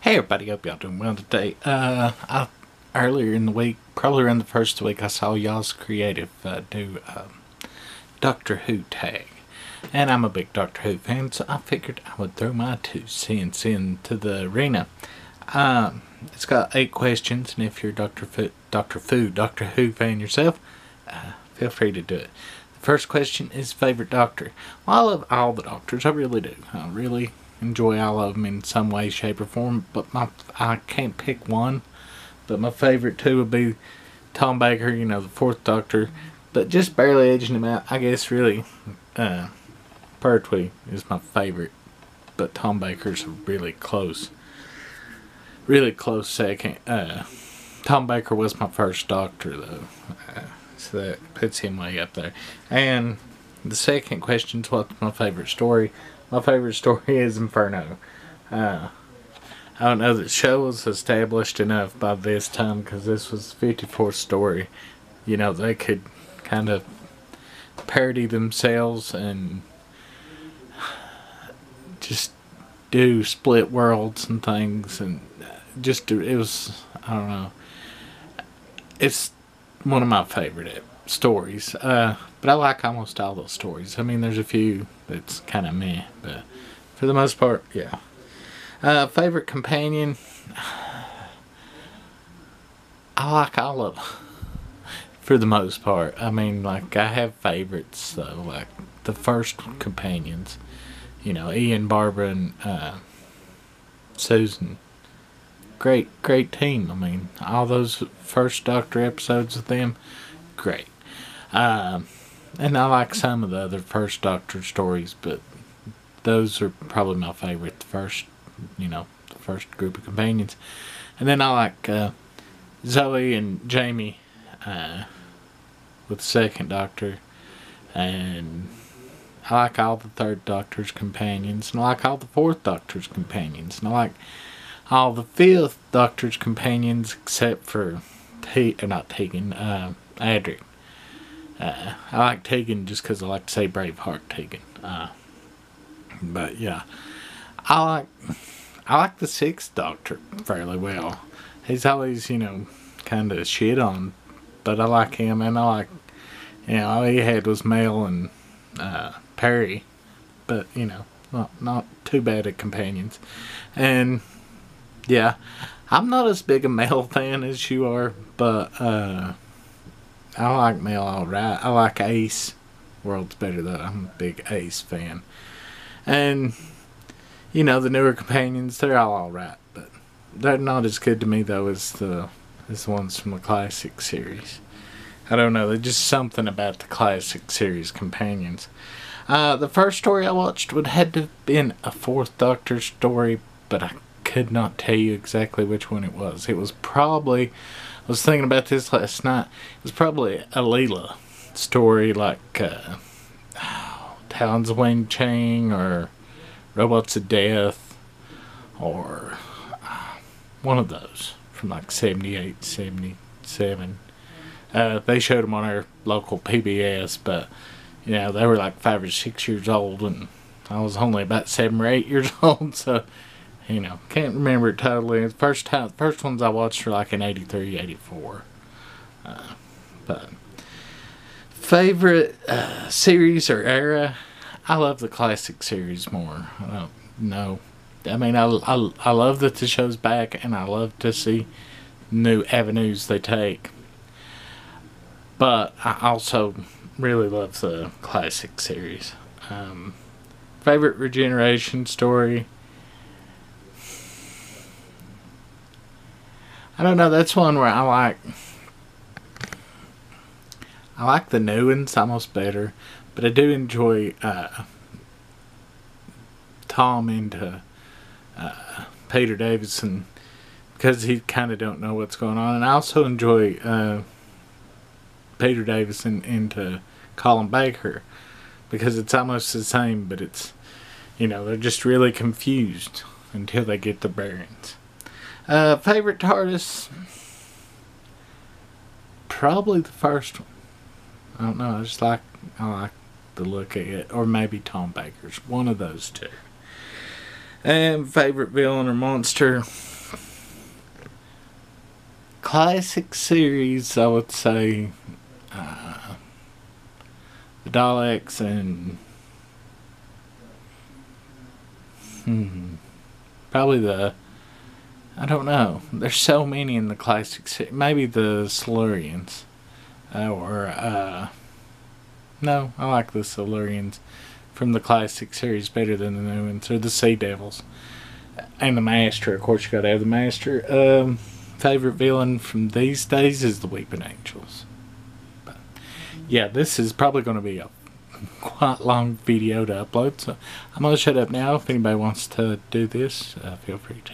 Hey everybody, hope y'all doing well today. Earlier in the week, probably around the first week, I saw y'all's creative do Doctor Who tag. And I'm a big Doctor Who fan, so I figured I would throw my 2 cents into the arena. It's got 8 questions, and if you're a Doctor Who fan yourself, feel free to do it. The first question is favorite Doctor. Well, I love all the Doctors, I really do. I really enjoy all of them in some way, shape, or form, but I can't pick one. But my favorite two would be Tom Baker, the 4th Doctor, but just barely edging him out. I guess really, Pertwee is my favorite, but Tom Baker's a really close second. Tom Baker was my first Doctor though, so that puts him way up there. And the second question is what's my favorite story. My favorite story is Inferno. I don't know that the show was established enough by this time because this was the 54th story. They could kind of parody themselves and just do split worlds and things, and it was, I don't know. It's one of my favorite stories. But I like almost all those stories. I mean, there's a few that's kind of meh, but for the most part, yeah. Favorite companion? I like all of them, for the most part. I mean, I have favorites, though, like the first companions. Ian, Barbara, and Susan. Great team. I mean, all those first Doctor episodes of them, great. And I like some of the other first Doctor stories, but those are probably my favorite. The first group of companions. And then I like Zoe and Jamie with the 2nd Doctor. And I like all the 3rd Doctor's companions. And I like all the 4th Doctor's companions. And I like all the 5th Doctor's companions except for Adric. I like Tegan just because I like to say Braveheart Tegan. But yeah, I like the 6th Doctor fairly well. He's always, kind of shit on, but I like him, and I like, all he had was Mel and Perry, but not too bad at companions. And yeah, I'm not as big a Mel fan as you are, but I like Mel alright. I like Ace. World's better though. I'm a big Ace fan. And, the newer companions, they're all alright. But they're not as good to me though as the ones from the classic series. I don't know. There's just something about the classic series companions. The first story I watched would have to have been a 4th Doctor story, but I could not tell you exactly which one it was. It was probably... I was thinking about this last night. It was probably a Leela story like Talons of Weng-Chiang or Robots of Death or one of those from like 78, 77. They showed them on our local PBS, but they were like 5 or 6 years old and I was only about 7 or 8 years old, so can't remember it totally. The first ones I watched were like in 83, 84. But favorite series or era? I love the classic series more. I don't know. I mean, I love that the show's back, and I love to see new avenues they take. But I also really love the classic series. Favorite regeneration story? I don't know, that's one where I like the new ones almost better, but I do enjoy Tom into Peter Davison because he kind of don't know what's going on, and I also enjoy Peter Davison into Colin Baker because it's almost the same, but it's they're just really confused until they get the bearings. Favorite TARDIS? Probably the first one. I don't know. I like the look of it, or maybe Tom Baker's. One of those two. And favorite villain or monster? classic series, I would say the Daleks and probably I don't know. There's so many in the classic series. Maybe the Silurians. No, I like the Silurians from the classic series better than the new ones. Or the Sea Devils. And the Master. Of course, you gotta have the Master. Favorite villain from these days is the Weeping Angels. But, yeah, this is probably going to be a quite long video to upload. So I'm going to shut up now. If anybody wants to do this, feel free to.